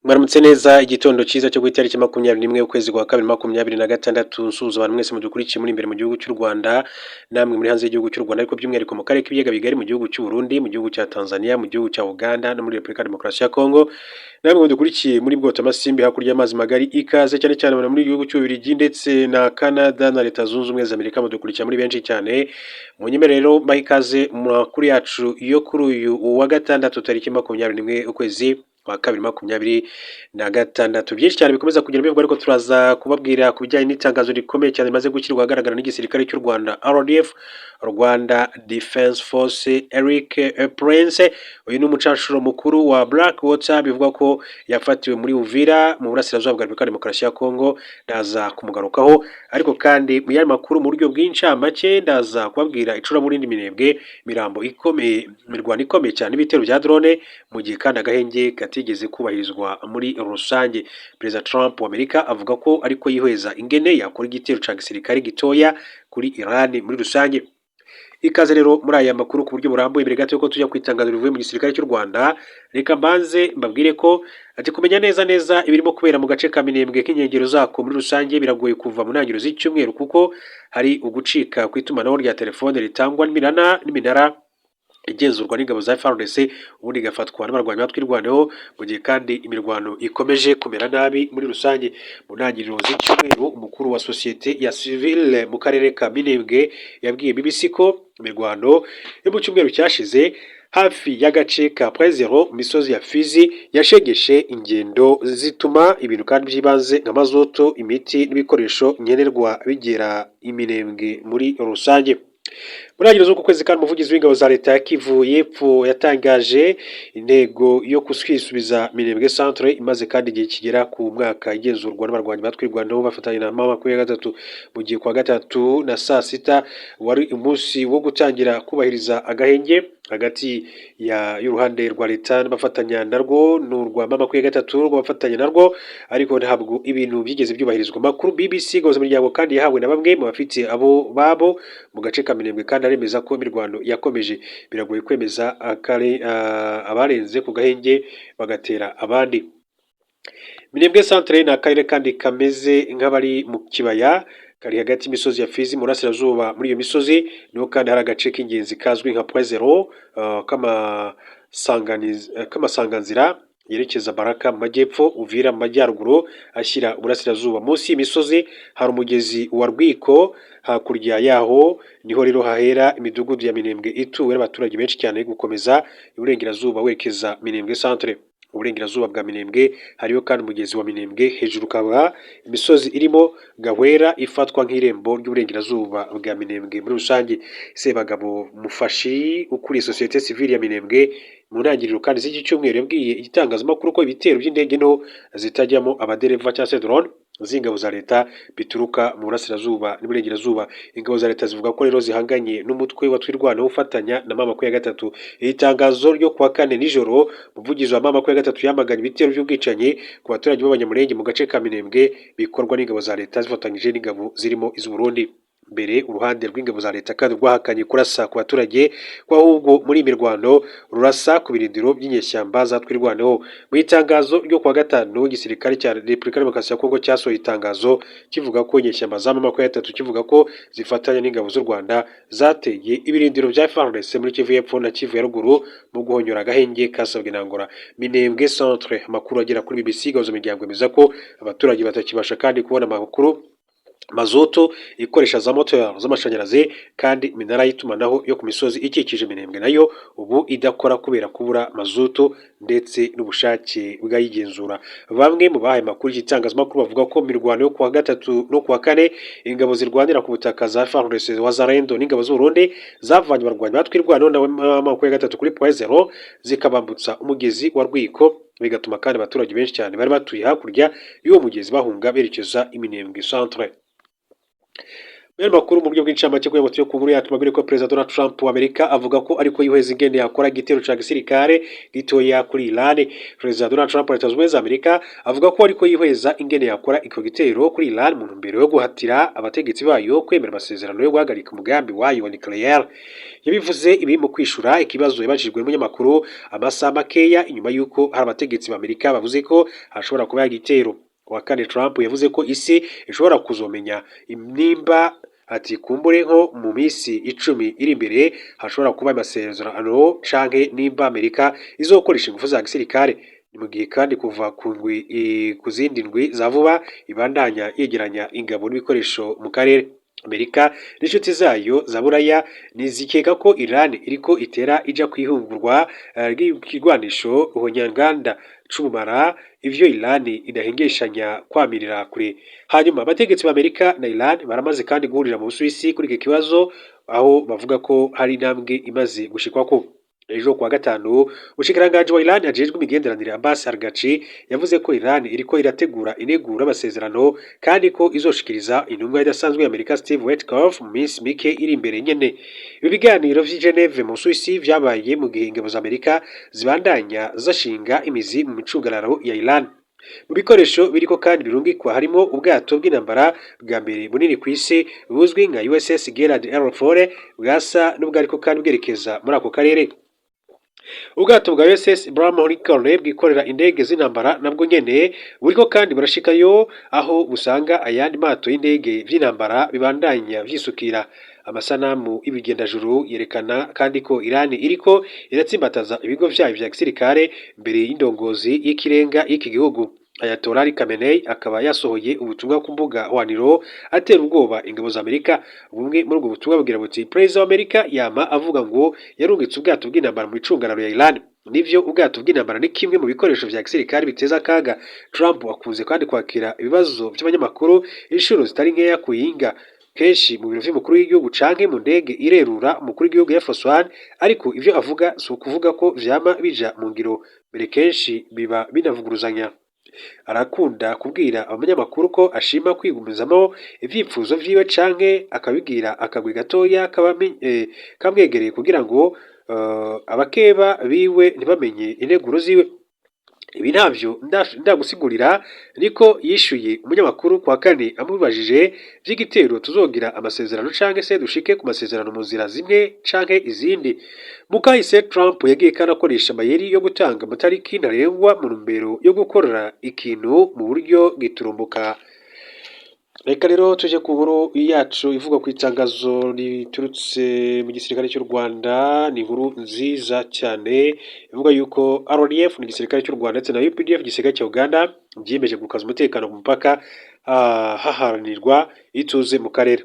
Mwaramutse neza igitondo cyiza cyo gutariki 21 ukwezi kwa 2026 nsuhuza abantu mwese mudukurikiye muri imbere mu gihugu cy'u Rwanda namwe muri hanze y'igihugu cy'u Rwanda ariko by'umwihariko mu karere k'ibiyaga bigari mu gihugu cy'u Burundi mu gihugu cya Tanzania mu gihugu cya Uganda no muri Repubulika Demokarasi ya Kongo namwe mudukurikiye muri Bwota Masimbi hakurya y'amazi magari ikaze cyane cyane abantu muri igihugu cy'Ububiligi ndetse na Canada na Leta Zunze Ubumwe za Amerika mudukurikiye muri benshi cyane mu nyemerero bahikaze mu makuru yacu yo kuri uyu wa gatandatu tariki 21 ukwezi wa 2026 byinshi cyane bikomeza kugira bivugwa ariko turaza kubabwira ku bijyanye n'itangazo rikomeye cyane rimaze gushyirwa ahagaragara n'igisirikare cy'u Rwanda RDF Rwanda Defense Force Eric Prince uyu ni umucanshuro mukuru wa Blackwater bivugwa ko yafatiwe muri Uvira mu burasirazuba bwa Repubulika Demokarasi ya Kongo ndaza kumugarukaho ariko kandi mu yandi makuru mu buryo bwinshi make ndaza kubabwira icura muri indi minebwe mirambo ikomeye mirwano ikomeye cyane ibitero bya drone mu gihe kandi agahenge katigeze kubahirizwa muri rusange. Perezida Trump wa Amerika avuga ko ariko yihweza ingene yakora igitero ca gisirikare gitoya kuri Iran muri rusange. Ikaze rero muri aya makuru ku buryo burambuye imbere gato yuko tujya kwitangaza bivuye mu gisirikare cy'u Rwanda reka mbanze mbabwire ko ati kumenya neza ibirimo kubera mu gace ka Minembwe k'inkengero zako muri rusange biragoye kuva mu ntangiriro z'icyumweru kuko hari ugucika kw'itumanaho rya telefone ritangwa n'iminara igenzurwa n'ingabo za FARDC ubundi igafatwa n'abarwanyi batwirwaneho mu gihe kandi imirwano ikomeje kumera nabi muri rusange mu ntangiriro z'icyumweru umukuru wa sosiyete ya civile mu karere ka Minembwe yabwiye BBC ko imirwano yo mu cyumweru cyashize hafi y'agace ka Prezero misozi ya Fizi yashegeshe ingendo zituma ibintu kandi by'ibanze nka mazoto imiti n'ibikoresho nkenerwa bigera Iminembwe muri rusange. Muri agiro z'uko kwezi kandi umuvugizi w'ingabo za leta ya Kivu y'Epfo yatangaje intego yo kuswisubiza Minembwe Centre imaze kandi igihe kigera ku mwaka igenzurwa n'abarwanyi batwirwanaho bafatanya na mama 23 mu gihe kwa gatatu na saa sita wari umunsi wo gutangira kubahiriza agahenge hagati y'uruhande rwa leta n'abafatanya narwo n'urwa mama 23 rw'abafatanya narwo ariko ntabwo ibintu byigeze byubahirizwa. Makuru BBC goza miryango kandi yahawe na bamwe mu bafite abo babo mu gace ka Minembwe kandi aremeza ko imirwano yakomeje biragoye kwemeza abarenze ku gahenge bagatera abandi. Minembwe Centre ni akarere kandi kameze nk'abari mu kibaya kari hagati y'imisozi ya Fizi mu burasirazuba muri iyo misozi niho kandi hari agace k'ingenzi kazwi nka Prezero k'amasanganzira yerekeza Baraka mu majyepfo Uvira mu majyaruguru ashyira uburasirazuba munsi y'imisozi hari umugezi wa Rwiko hakurya yaho niho rero hahera imidugudu ya Minembwe ituwe n'abaturage benshi cyane gukomeza iburengerazuba werekeza Minembwe Centre. Uburengerazuba bwa Minembwe hariyo kandi umugezi wa Minembwe hejuru kaba imisozi irimo Gahwera ifatwa nk'irembo ry'uburengerazuba bwa Minembwe muri rusange. Sebagabo Mufashi ukuriye sosiyete civile ya Minembwe mu ntangiriro kandi z'iki cyumweru yabwiye igitangazamakuru ko ibitero by'indege nto zitajyamo abadereva cyangwa se drone z'ingabo za leta bituruka mu burasirazuba n'uburengerazuba. Ingabo za leta zivuga ko rero zihanganye n'umutwe watwirwana ufatanya na mama 23. Iri tangazo ryo kuwa kane nijoro umuvugizi wa mama 23 yamaganye ibitero by'ubwicanyi ku baturage b'abanyamurenge mu gace ka Minembwe bikorwa n'ingabo za leta zifatanyije n'ingabo zirimo iz'u Burundi. Mbere uruhande rw'ingabo za leta kandi rwahakanye kurasa ku baturage ko ahubwo muri imirwano rurasa ku birindiro by'inyeshyamba zatwirwaneho. Mu itangazo ryo kuwa gatanu igisirikare cya Repubulika Demokarasi ya Kongo cyasohoye itangazo kivuga ko inyeshyamba za mama 23 kivuga ko zifatanya n'ingabo z'u Rwanda zateye ibirindiro bya FARDC muri Kivu y'Epfo na Kivu ya Ruguru mu guhonyora agahenge kasabwe n'Angola. Minembwe Centre amakuru agera kuri BBC gazo miryango emeza ko abaturage batakibasha kandi kubona amakuru mazoto ikoresha za moteur z'amashanyarazi kandi iminara y'itumanaho yo ku misozi ikikije Minembwe nayo ubu idakora kubera kubura mazoto ndetse n'ubushake bwayigenzura. Bamwe mu bahaye makuru y'itangazamakuru bavuga ko mirwano yo kuwa gatatu no kuwa kane ingabo zirwanira ku butaka za FARDC Wazalendo n'ingabo z'u Burundi zavanye abarwanyi batwirwanaho na mama 23 kuri Prezero zikabambutsa umugezi wa Rwiko bigatuma kandi abaturage benshi cyane bari batuye hakurya y'uwo mugezi bahunga berekeza Iminembwe Centre. Ayo makuru mu buryo bw'incamake kugira ngo tujye ku nkuru yacu tubabwire ko Perezida Donald Trump wa Amerika avuga ko ariko yihweza ingene yakora igitero ca gisirikare gitoya kuri Iran. Perezida Donald Trump wa Leta Zunze Ubumwe za Amerika avuga ko ariko yihweza ingene yakora iko gitero kuri Iran mu ntumbero yo guhatira abategetsi bayo kwemera amasezerano yo guhagarika umugambi wayo wa nucleaire. Yabivuze ibi mu kwishura ikibazo yabajijwe n'umunyamakuru amasaha makeya inyuma y'uko hari abategetsi ba Amerika bavuze ko hashobora kuba igitero. Kuwa kane Trump yavuze ko isi ishobora kuzomenya nimba ati kumbure nko mu minsi 10 iri imbere hashobora kuba amasezerano canke nimba Amerika izokoresha ingufu za gisirikare. Ni mu gihe kandi kuva ku zindi ndwi za vuba ibandanya yegeranya ingabo n'ibikoresho mu karere. Amerika n'inshuti zayo za Buraya nizikeka ko Iran iriko itera ija kwihungurwa ry'ikigwanisho uhonyanganda c'ubumara ivyo Iran idahengeshanya kwamirira kure. Hanyuma abategetsi ba Amerika na Iran baramaze kandi guhurira mu Busuwisi kuri iki kibazo aho bavuga ko hari intambwe imaze gushikwako. Ejo kuwa gatanu umushikiranganji wa Iran ajejwe imigenderanire Abbas Araghchi yavuze ko Iran iriko irategura inegura amasezerano kandi ko izoshikiriza intumwa idasanzwe ya Amerika Steve Witkoff mu minsi mike iri imbere nyene. Ibi biganiro vy'i Geneve mu Suisse vyabaye mu gihe ingabo za Amerika zibandanya zashinga imizi mu micungararo ya Iran. Mu bikoresho biriko kandi birungikwa harimo ubwato bw'intambara bwa mbere bunini ku isi buzwi nka USS Gerald R. Ford bwasa n'ubwariko kandi bwerekeza muri ako karere. Ubwato bwa USS Abraham Lincoln bwikorera indege z'intambara nabwo nyene buriko kandi burashikayo aho busanga ayandi mato y'indege vy'intambara bibandanya vyisukira. Amasanamu y'ibigendajuru yerekana kandi ko Iran iriko iratsimbataza ibigo vyayo vya gisirikare mbere y'indongozi y'ikirenga y'iki gihugu. Ayatollah Ali Khamenei akaba yasohoye ubutumwa ku mbuga hwaniro atera ubwoba ingabo za Amerika. Bumwe muri ubwo butumwa bugira buti Perezida wa Amerika yama avuga ngo yarungitse ubwato bw'intambara mu icungararo ya Iran. Nivyo ubwato bw'intambara ni kimwe mu bikoresho vya gisirikare biteza akaga. Trump akunze kandi kwakira ibibazo by'abanyamakuru inshuro zitari nkeya kuyinga kenshi mu biro vy'umukuru w'igihugu canke mu ndege irerura umukuru w'igihugu Air Force One, ariko ivyo avuga si ukuvuga ko vyama bija mu ngiro, mbere kenshi biba binavuguruzanya. Arakunda kubwira abanyamakuru ko ashima kwigumizamo ivyipfuzo vyiwe canke akabibwira akagwi gatoya kamwegereye kugira ngo abakeba biwe ntibamenye integuro ziwe. Ibi ntavyo ndagusigurira niko yishuye umunyamakuru kwa kane amubajije vy'igitero tuzogira amasezerano canke se dushike ku masezerano mu nzira zimwe canke izindi. Mukahise Trump yagiye kandi akoresha amayeri yo gutanga amatariki ntarengwa mu ntumbero yo gukora ikintu mu buryo giturumbuka. Reka rero tuje ku nkuru yacu ivuga ku itangazo riturutse mu gisirikare cy'u Rwanda. Ni inkuru nziza cyane ivuga yuko RDF ni igisirikare cy'u Rwanda ndetse na UPDF igisirikare cya Uganda byiyemeje gukaza umutekano ku mupaka haharanirwa ituze mu karere,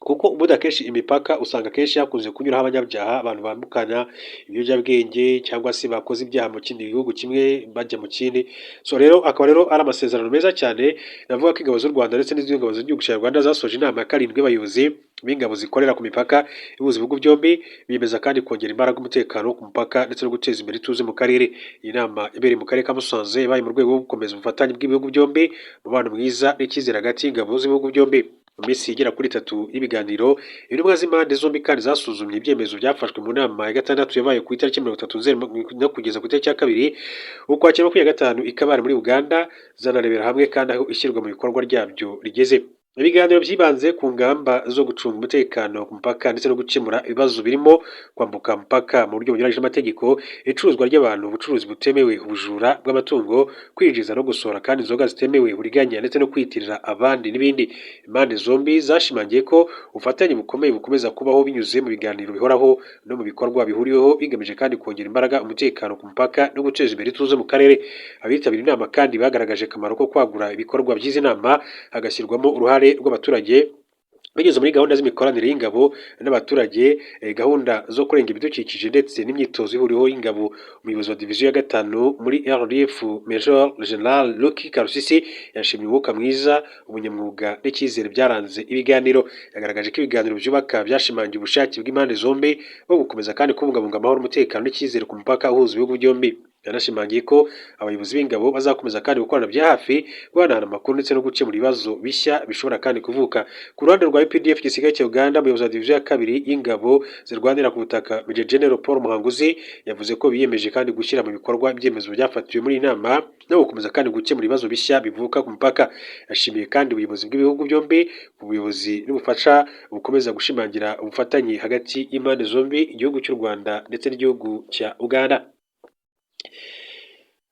kuko ubundi akenshi imipaka usanga kenshi hakunze kunyuraho abanyabyaha, abantu bambukana ibiyobyabwenge cyangwa se bakoze ibyaha mu kindi gihugu kimwe bajya mu kindi. So rero akaba rero ari amasezerano meza cyane. Navuga ko ingabo z'u Rwanda ndetse n'izindi ngabo z'igihugu cya Rwanda zasoje inama ya 7 y'abayobozi b'ingabo zikorera ku mipaka ihuza ibihugu byombi, biyemeza kandi kongera imbaraga umutekano ku mupaka ndetse no guteza imbere ituze mu karere. Iyi nama ibereye mu karere ka Musanze ibaye mu rwego rwo gukomeza ubufatanye bw'ibihugu byombi, umubano mwiza n'icyizere hagati y'ingabo z'ibihugu byombi. Mu minsi igera kuri 3 y'ibiganiro, intumwa z'impande zombi kandi zasuzumye ibyemezo byafashwe mu nama ya 6 yabaye ku itariki 30 Nzeri no kugeza ku itariki ya 2 Ukwakira 2025 ikabari muri Uganda, zanarebera hamwe kandi aho ishyirwa mu bikorwa ryabyo rigeze. Ibiganiro byibanze ku ngamba zo gucunga umutekano ku mupaka ndetse no gukemura ibibazo birimo kwambuka mupaka mu buryo bunyuranyije n'amategeko, icuruzwa ry'abantu, ubucuruzi butemewe, ubujura bw'amatungo, kwinjiza no gusohora kandi inzoga zitemewe, uburiganya ndetse no kwitirira abandi n'ibindi. Impande zombi zashimangiye ko ubufatanye bukomeye bukomeza kubaho binyuze mu biganiro bihoraho no mu bikorwa bihuriweho, bigamije kandi kongera imbaraga umutekano ku mupaka no guteza imbere ituze mu karere. Abitabiriye inama kandi bagaragaje akamaro ko kwagura ibikorwa by'izi nama, hagashyirwamo uruhare rw'abaturage binyuze muri gahunda z'imikoranire y'ingabo n'abaturage, gahunda zo kurenga ibidukikije ndetse n'imyitozo ihuriweho y'ingabo. Umuyobozi wa diviziyo ya 5 muri RDF Major General Lucky Karusisi yashimye umwuka mwiza, ubunyamwuga n'icyizere byaranze ibiganiro. Yagaragaje ko ibiganiro byubaka byashimangiye ubushake bw'impande zombi bwo gukomeza kandi kubungabunga amahoro, umutekano n'icyizere ku mupaka uhuza ibihugu byombi. yanashimangiye ko abayobozi b'ingabo bazakomeza kandi gukorana bya hafi guhanahana amakuru ndetse no gukemura ibibazo bishya bishobora kandi kuvuka. Ku ruhande rwa UPDF igisirikare cya Uganda, umuyobozi wa diviziyo ya kabiri y'ingabo zirwanira ku butaka Major General Paul Muhanguzi yavuze ko biyemeje kandi gushyira mu bikorwa ibyemezo byafatiwe muri iyi nama no gukomeza kandi gukemura ibibazo bishya bivuka ku mupaka. Yashimiye kandi ubuyobozi bw'ibihugu byombi ubuyobozi n'ubufasha bukomeza gushimangira ubufatanye hagati y'impande zombi, igihugu cy'u Rwanda ndetse n'igihugu cya Uganda.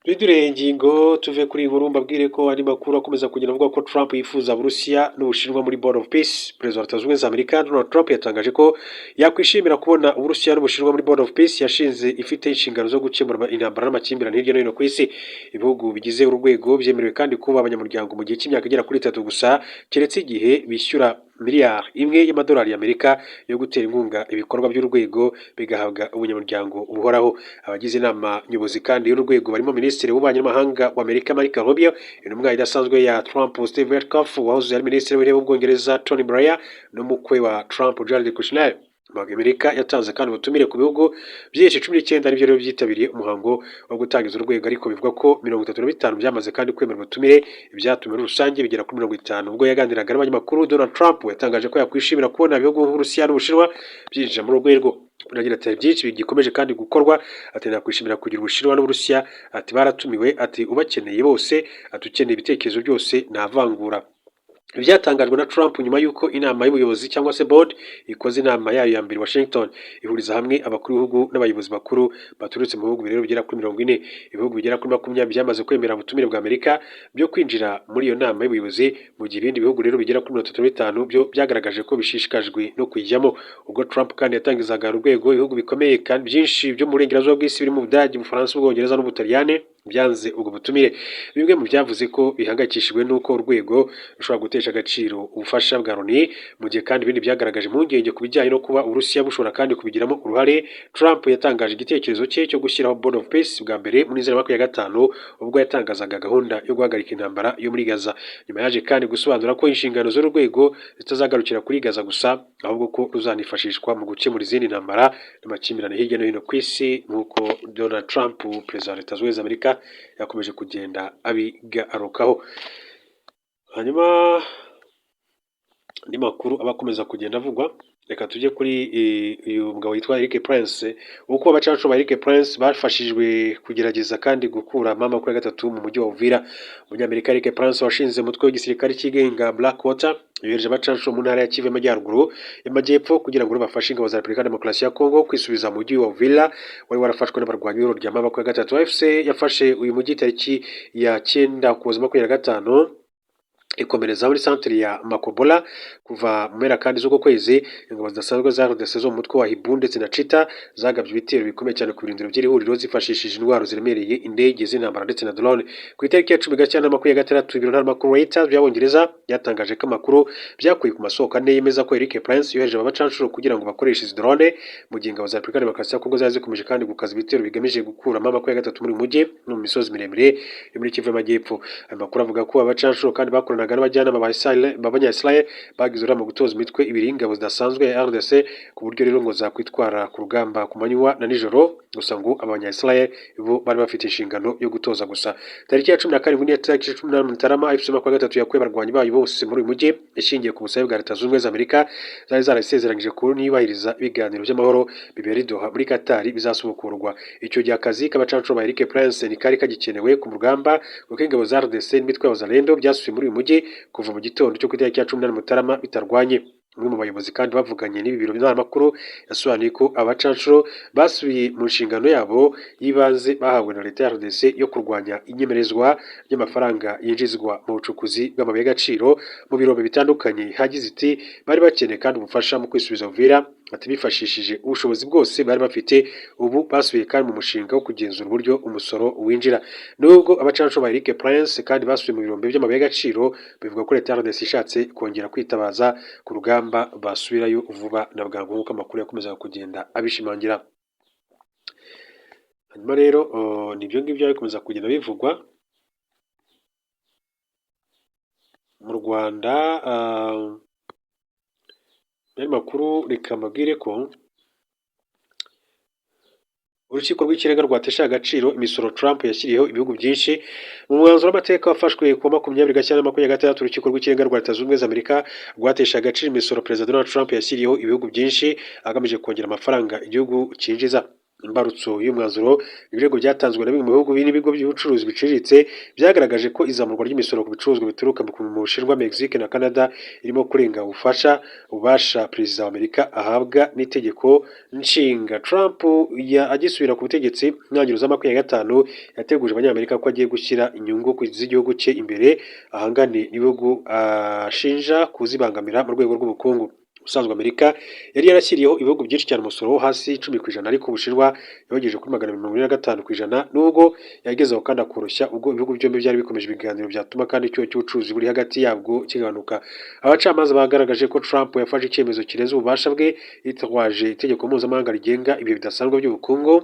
Bidure ingingo tuve kuri inkuru mbabwire ko andi makuru akomeza kugenda avuga ko Trump yifuza Burusiya n'Ubushinwa muri Board of Peace. Perezida wa Leta Zunze Ubumwe za Amerika Donald Trump yatangaje ko yakwishimira kubona Uburusiya n'Ubushinwa muri Board of Peace yashinze ifite inshingano zo gukemura intambara n'amakimbirane hirya no hino ku isi. Ibihugu bigize urwego byemerewe kandi kuba abanyamuryango mu gihe cy'imyaka igera kuri 3 gusa, keretse igihe bishyura miliyari imwe y'amadolari y'Amerika yo gutera inkunga ibikorwa by'urwego bigahabwa ubunyamuryango buhoraho. Abagize inama nyobozi kandi y'urwego barimo Minisitiri w'Ububanyi n'Amahanga wa Amerika Marco Rubio, intumwa idasanzwe ya Trump Steve Witkoff, wahoze ari Minisitiri w'Intebe w'Ubwongereza Tony Blair n'umukwe wa Trump Jared Kushner. Amerika yatanze kandi ubutumire ku bihugu byinshi 19 nibyo rero byitabiriye umuhango wo gutangiza urwego, ariko bivuga ko 35 byamaze kandi kwemera ubutumire. Ibyatumye rusange bigera kuri 50. Ubwo yaganiraga n'abanyamakuru, Donald Trump yatangaje ko yakwishimira kubona ibihugu nk'Uburusiya n'Ubushinwa byinjira mu rwego. Uragira ati byinshi bigikomeje kandi gukorwa, ati nakwishimira kugira Ubushinwa n'Uburusiya, ati baratumiwe, ati ubakeneye bose, ati ukeneye ibitekerezo byose ntavangura. Byatangajwe na Trump nyuma y'uko inama y'ubuyobozi cyangwa se board ikoze inama yayo ya mbere Washington ihuriza hamwe abakuru b'ibihugu n'abayobozi bakuru baturutse mu bihugu rero bigera kuri 40. Ibihugu bigera kuri 20 byamaze kwemera ubutumire bwa Amerika byo kwinjira muri iyo nama y'ubuyobozi, mu gihe ibindi bihugu rero bigera kuri 35 byo byagaragaje ko bishishikajwe no kujyamo. Ubwo Trump kandi yatangizaga urwego, ibihugu bikomeye kandi byinshi byo mu burengerazuba bw'isi birimo Ubudage, Ubufaransa, Ubwongereza n'Ubutaliyani byanze ubwo butumire. Bimwe mu byavuze ko bihangayikishijwe n'uko urwego rushobora gutesha agaciro ubufasha bwa Loni, mu gihe kandi ibindi byagaragaje impungenge ku bijyanye no kuba Uburusiya bushobora kandi kubigiramo uruhare. Trump yatangaje igitekerezo cye cyo gushyiraho Board of Peace bwa mbere muri Nzeri 2025 ubwo yatangazaga gahunda yo guhagarika intambara yo muri Gaza. Nyuma yaje kandi gusobanura ko inshingano z'urwego zitazagarukira kuri Gaza gusa, ahubwo ko ruzanifashishwa mu gukemura izindi ntambara n'amakimbirane hirya no hino ku isi, nk'uko Donald Trump, perezida wa Leta Zunze Ubumwe za Amerika, yakomeje kugenda abigarukaho. Hanyuma andi makuru abakomeza kugenda avugwa, reka tujye kuri uyu mugabo witwa Eric Prince. Uko abacacu ba Eric Prince bafashijwe kugerageza kandi gukura mama kuri gatatu mu mujyi wa Uvira. Umunyamerika Eric Prince washinze umutwe w'igisirikare cyigenga Blackwater yohereje abacacu mu ntara ya Kivu y'Amajyaruguru y'Amajyepfo kugira ngo bafashe ingabo za Repubulika ya Demokarasi ya Kongo kwisubiza mu mujyi wa Uvira wari warafashwe n'abarwanyi b'ihuriro rya mama kuri gatatu. AFC yafashe uyu mujyi tariki ya 9 Ukuboza 2025 ikomereza muri centre ya Makobola kuva mu mpera kandi z'uko kwezi. Ingabo zidasanzwe za RDC zo mu mutwe wa Hibu ndetse na Chita zagabye ibitero bikomeye cyane ku birindiro by'iri huriro zifashishije indwara ziremereye, indege z'intambara ndetse na drone. Ku itariki ya 10 Gashyantare 2026 ibiro ntaramakuru Reuters by'Abongereza byatangaje ko amakuru byakuye ku masoko ane yemeza ko Eric Prince yohereje abacancuro kugira ngo bakoreshe izi drone, mu gihe ingabo za Repubulika ya Demokarasi ya Kongo zikomeje kandi gukaza ibitero bigamije gukura mama kuri gatatu muri mujyi no mu misozi miremire yo muri Kivu y'Amajyepfo. Aya makuru avuga ko abacancuro kandi bakoranaga n'abajyanama b'Abanya-Israel bagize uruhare mu gutoza imitwe ibiri ingabo zidasanzwe ya RDC ku buryo rero ngo zakwitwara ku rugamba ku manywa na nijoro, gusa ngo Abanya-Israel bo bari bafite inshingano yo gutoza gusa. Tariki ya 17 ni tariki 18 Mutarama AFC kwa gatatu yakuye abarwanyi bayo bose muri uyu mujyi ishingiye ku busabe bwa Leta Zunze Ubumwe za Amerika zari zarasezeranyije ko nibahiriza ibiganiro by'amahoro bibera i Doha muri Qatar bizasubukurwa. Icyo gihe akazi k'abacancuro ba Eric Prince ni kari kagikenewe ku rugamba kuko ingabo za RDC n'imitwe y'abazalendo byasubiye muri uyu mujyi kuva mu gitondo cyo ku itariki ya 18 Mutarama bitarwanye. Umwe mu bayobozi kandi bavuganye n'ibi biro by'amakuru yasobanuye ko abacancuro basubiye mu nshingano yabo y'ibanze bahawe na Leta ya RDC yo kurwanya inyemerezwa ry'amafaranga yinjizwa mu bucukuzi bw'amabuye y'agaciro mu birombe bitandukanye. Hagize iti bari bakeneye kandi ubufasha mu kwisubiza Uvira, ati bifashishije ubushobozi bwose bari bafite. Ubu basubiye kandi mu mushinga wo kugenzura uburyo umusoro winjira. Nubwo abacancuro ba Eric Prince kandi basubiye mu birombe by'amabuye y'agaciro, bivuga ko Leta ya RDC ishatse kongera kwitabaza ku rugamba basubirayo vuba na bwangu nk'uko amakuru yakomezaga kugenda abishimangira. Hanyuma rero nibyo ngibyo bikomeza kugenda bivugwa mu Rwanda. Ayo makuru reka mbabwire ko urukiko rw'ikirenga rwatesha agaciro imisoro Trump yashyiriyeho ibihugu byinshi. Mu mwanzuro w'amateka wafashwe ku 20/26 urukiko rw'ikirenga rwa Leta Zunze Ubumwe za Amerika rwatesha agaciro imisoro Perezida Donald Trump yashyiriyeho ibihugu byinshi agamije kongera amafaranga igihugu cyinjiza. Imbarutso y'umwanzuro, ibirego byatanzwe na bimwe mu bihugu n'ibigo by'ubucuruzi biciriritse byagaragaje ko izamurwa ry'imisoro ku bicuruzwa bituruka mu Bushinwa, Mexique na Canada irimo kurenga ububasha Perezida wa Amerika ahabwa n'itegeko nshinga. Trump agisubira ku butegetsi mu ntangiriro za 2025 yateguje abanyamerika ko agiye gushyira inyungu z'igihugu cye imbere ahangane n'ibihugu ashinja kuzibangamira mu rwego rw'ubukungu. Ubusanzwe Amerika yari yarashyiriyeho ibihugu byinshi cyane umusoro wo hasi 10%, ariko Ubushinwa yogeje kuri 45%, nubwo yagezeho kandi akoroshya ubwo ibihugu byombi byari bikomeje ibiganiro byatuma kandi icyuho cy'ubucuruzi buri hagati yabwo kigabanuka. Abacamanza bagaragaje ko Trump yafashe icyemezo kirenze ububasha bwe yitwaje itegeko mpuzamahanga rigenga ibihe bidasanzwe by'ubukungu.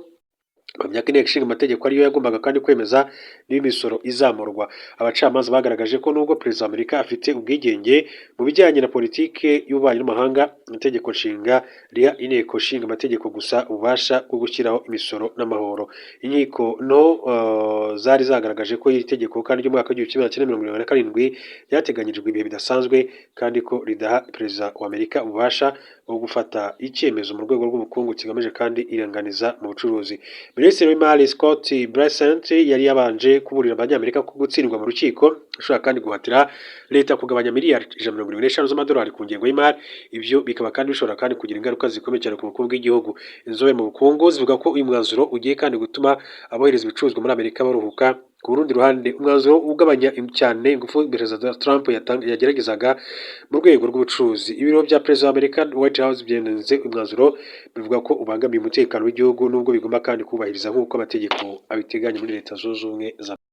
Bamya ko inteko ishinga amategeko ariyo yagombaga kandi kwemeza niba imisoro izamurwa. Abacamanza bagaragaje ko nubwo Perezida wa Amerika afite ubwigenge mu bijyanye na politike y'ububanyi n'amahanga, itegeko nshinga riha inteko ishinga amategeko gusa ububasha bwo gushyiraho imisoro n'amahoro. Inkiko zari zagaragaje ko iri tegeko kandi ry'umwaka w'1977 ryateganyijwe ibihe bidasanzwe kandi ko ridaha Perezida wa Amerika ububasha bwo gufata icyemezo mu rwego rw'ubukungu kigamije kandi iranganiza mu bucuruzi. Minisitiri w'imari Scott Bessent yari yabanje kuburira abanyamerika ko gutsindwa mu rukiko ushobora kandi guhatira leta kugabanya miliyari 125 z'amadolari ku ngengo y'imari. Ibyo bikaba kandi bishobora kandi kugira ingaruka zikomeye cyane ku bukungu bw'igihugu. Inzobere mu bukungu zivuga ko uyu mwanzuro ugiye kandi gutuma abohereza ibicuruzwa muri Amerika baruhuka. Ku rundi ruhande, umwanzuro ugabanya cyane ingufu Perezida Trump yageragezaga mu rwego rw'ubucuruzi. Ibiro bya Perezida wa Amerika White House byenenze umwanzuro, bivuga ko ubangamiye umutekano w'igihugu nubwo bigomba kandi kubahiriza nk'uko amategeko abiteganya muri Leta Zunze Ubumwe za